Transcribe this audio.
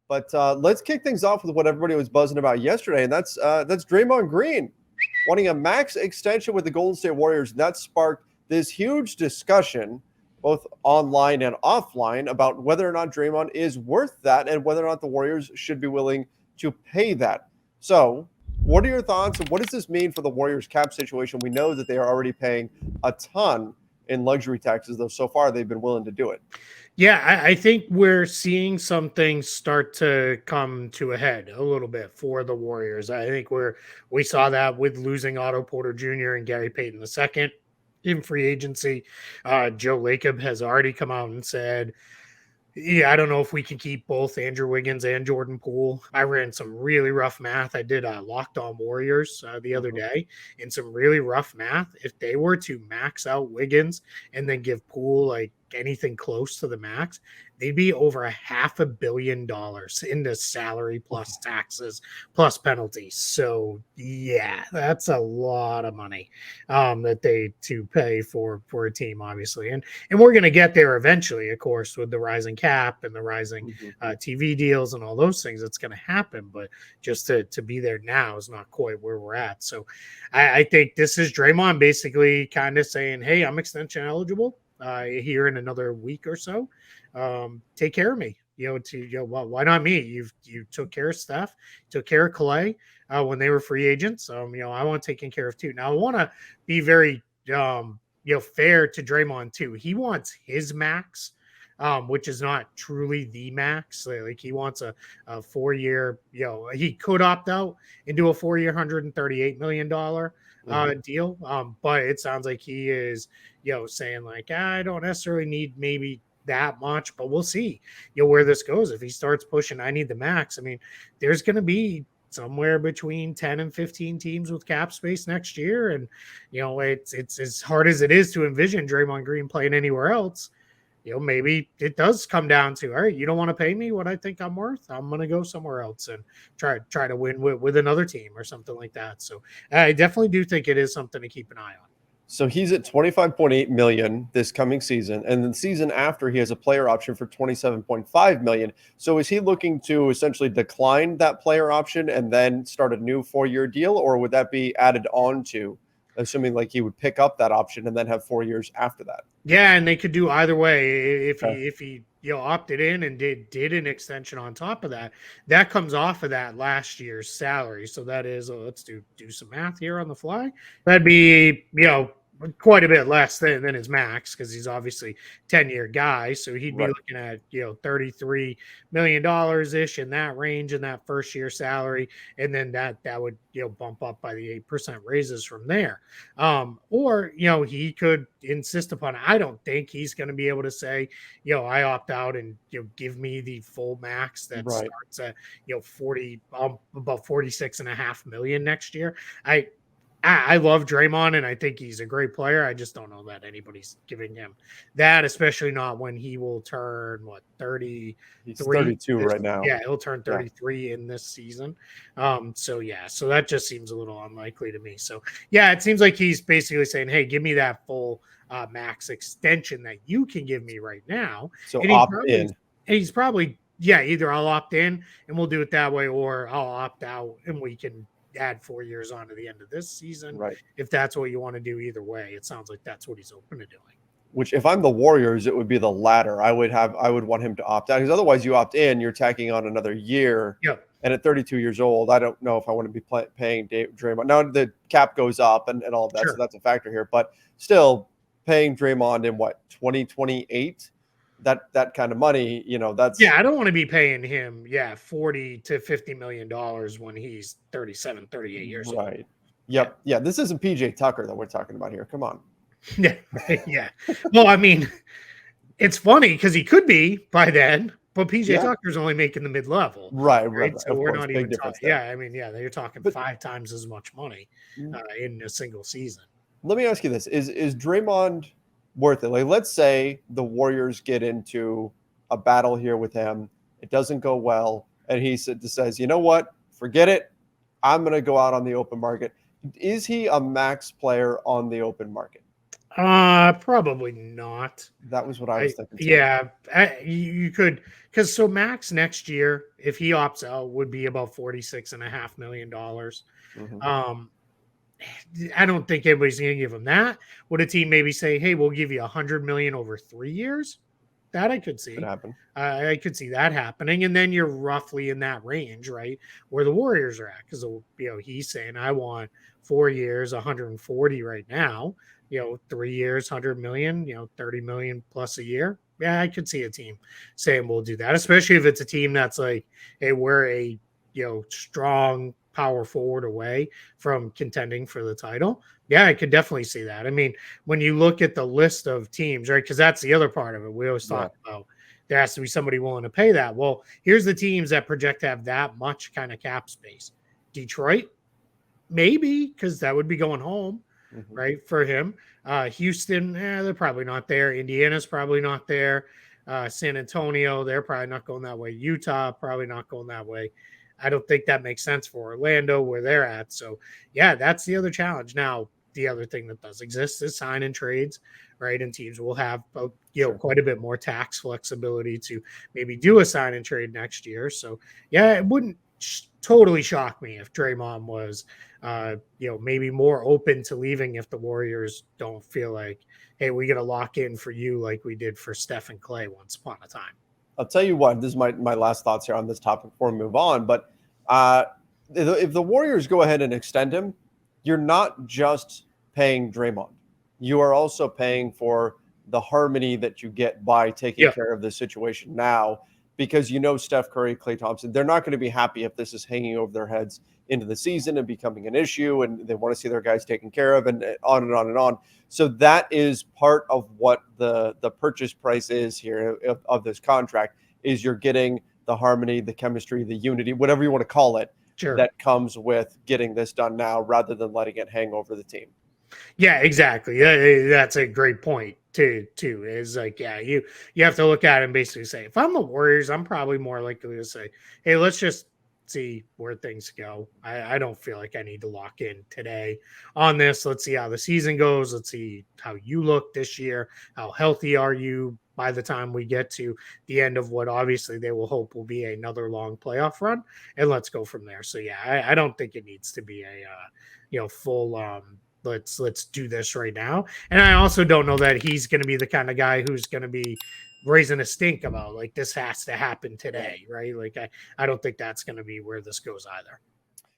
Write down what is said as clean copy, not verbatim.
But let's kick things off with what everybody was buzzing about yesterday, and that's Draymond Green wanting a max extension with the Golden State Warriors. That sparked this huge discussion, both online and offline, about whether or not Draymond is worth that and whether or not the Warriors should be willing to pay that. So, what are your thoughts, and what does this mean for the Warriors cap situation? We know that they are already paying a ton in luxury taxes, though so far they've been willing to do it. Yeah, I think we're seeing some things start to come to a head a little bit for the Warriors. I think we saw that with losing Otto Porter Jr. and Gary Payton II in free agency. Joe Lacob has already come out and said, yeah, I don't know if we can keep both Andrew Wiggins and Jordan Poole. I ran some really rough math. I did Locked On Warriors the other day, in some really rough math. If they were to max out Wiggins and then give Poole like anything close to the max, they'd be over $500 million into salary plus taxes plus penalties. So yeah, that's a lot of money that they to pay for a team, obviously, and we're going to get there eventually, of course, with the rising cap and the rising TV deals and all those things. It's going to happen, but just to be there now is not quite where we're at. So I think this is Draymond basically kind of saying, "Hey, I'm extension eligible here in another week or so. Take care of me." Well, why not me? You took care of Steph, took care of Clay when they were free agents. I want taken care of too. Now I want to be very fair to Draymond too. He wants his max, which is not truly the max. Like he wants a 4-year. He could opt out and do a 4-year, $138 million deal. But it sounds like he is, saying like, I don't necessarily need maybe that much, but we'll see, where this goes. If he starts pushing, I need the max. I mean, there's going to be somewhere between 10 and 15 teams with cap space next year. And, it's as hard as it is to envision Draymond Green playing anywhere else. Maybe it does come down to, all right, you don't want to pay me what I think I'm worth. I'm going to go somewhere else and try to win with another team or something like that. So I definitely do think it is something to keep an eye on. So he's at 25.8 million this coming season, and then the season after he has a player option for 27.5 million. So is he looking to essentially decline that player option and then start a new 4-year deal, or would that be added on to, assuming like he would pick up that option and then have 4 years after that? Yeah, and they could do either way. If he opted in and did an extension on top of that, that comes off of that last year's salary. So that is, let's do some math here on the fly. That'd be quite a bit less than his max, because he's obviously 10-year guy. So he'd be looking at $33 million ish in that range in that first year salary, and then that would bump up by the 8% raises from there. Or he could insist upon it. I don't think he's going to be able to say, I opt out and give me the full max that starts at 40 about 46.5 million next year. I love Draymond, and I think he's a great player. I just don't know that anybody's giving him that, especially not when he will turn, 30? He's 32 right now. Yeah, he'll turn 33 in this season. So that just seems a little unlikely to me. So, yeah, it seems like he's basically saying, hey, give me that full max extension that you can give me right now. So opt in. He's probably, either I'll opt in and we'll do it that way, or I'll opt out and we can add 4 years on to the end of this season. Right. If that's what you want to do, either way, it sounds like that's what he's open to doing. Which, if I'm the Warriors, it would be the latter. I would want him to opt out, because otherwise you opt in, you're tacking on another year. Yep. And at 32 years old, I don't know if I want to be paying Draymond. Now the cap goes up and all of that, so that's a factor here. But still, paying Draymond in 2028, that kind of money, that's I don't want to be paying him $40 to $50 million when he's 37, 38 years old. Right. Yep. Yeah. This isn't PJ Tucker that we're talking about here. Come on. Yeah. Well, I mean, it's funny because he could be by then, but PJ Tucker's only making the mid-level. Right. So we're not even talking. Yeah. I mean, they're talking 5 times as much money in a single season. Let me ask you this: Is Draymond worth it? Like, let's say the Warriors get into a battle here with him, it doesn't go well, and he says, you know what, forget it, I'm going to go out on the open market. Is he a max player on the open market? Probably not. That was what I was thinking too. Yeah, you could, because so max next year, if he opts out, would be about $46.5 million. Hmm. Um, I don't think anybody's going to give him that. Would a team maybe say, "Hey, we'll give you $100 million over 3 years"? That I could Could see. happen. I could see that happening, and then you're roughly in that range, right, where the Warriors are at. Because he's saying, "I want 4 years, 140 right now. 3 years, 100 million. 30 million plus a year." Yeah, I could see a team saying we'll do that, especially if it's a team that's like, "Hey, we're a strong power forward away from contending for the title." Yeah, I could definitely see that. I mean, when you look at the list of teams, right? Because that's the other part of it. We always Yeah. talk about there has to be somebody willing to pay that. Well, here's the teams that project to have that much kind of cap space. Detroit, maybe, because that would be going home, Hmm. right? For him. Houston, they're probably not there. Indiana's probably not there. San Antonio, they're probably not going that way. Utah, probably not going that way. I don't think that makes sense for Orlando where they're at. So, yeah, that's the other challenge. Now, the other thing that does exist is sign and trades, right? And teams will have Sure. quite a bit more tax flexibility to maybe do a sign and trade next year. So, yeah, it wouldn't totally shock me if Draymond was maybe more open to leaving if the Warriors don't feel like, hey, we got to lock in for you like we did for Steph and Clay once upon a time. I'll tell you what, this is my last thoughts here on this topic before we move on. But uh, if the Warriors go ahead and extend him, you're not just paying Draymond. You are also paying for the harmony that you get by taking Yeah, care of this situation now, because Steph Curry, Klay Thompson, they're not going to be happy if this is hanging over their heads into the season and becoming an issue, and they want to see their guys taken care of, and on and on and on. So that is part of what the purchase price is here of this contract, is you're getting the harmony, the chemistry, the unity, whatever you want to call it, sure. that comes with getting this done now rather than letting it hang over the team. Yeah, exactly. That's a great point too. Is like, yeah, you have to look at it and basically say, if I'm the Warriors, I'm probably more likely to say, hey, let's just see where things go. I don't feel like I need to lock in today on this. Let's see how the season goes. Let's see how you look this year. How healthy are you by the time we get to the end of what obviously they will hope will be another long playoff run, and let's go from there. So yeah, I don't think it needs to be a full let's do this right now. And I also don't know that he's going to be the kind of guy who's going to be raising a stink about like this has to happen today, right? Like I don't think that's going to be where this goes either.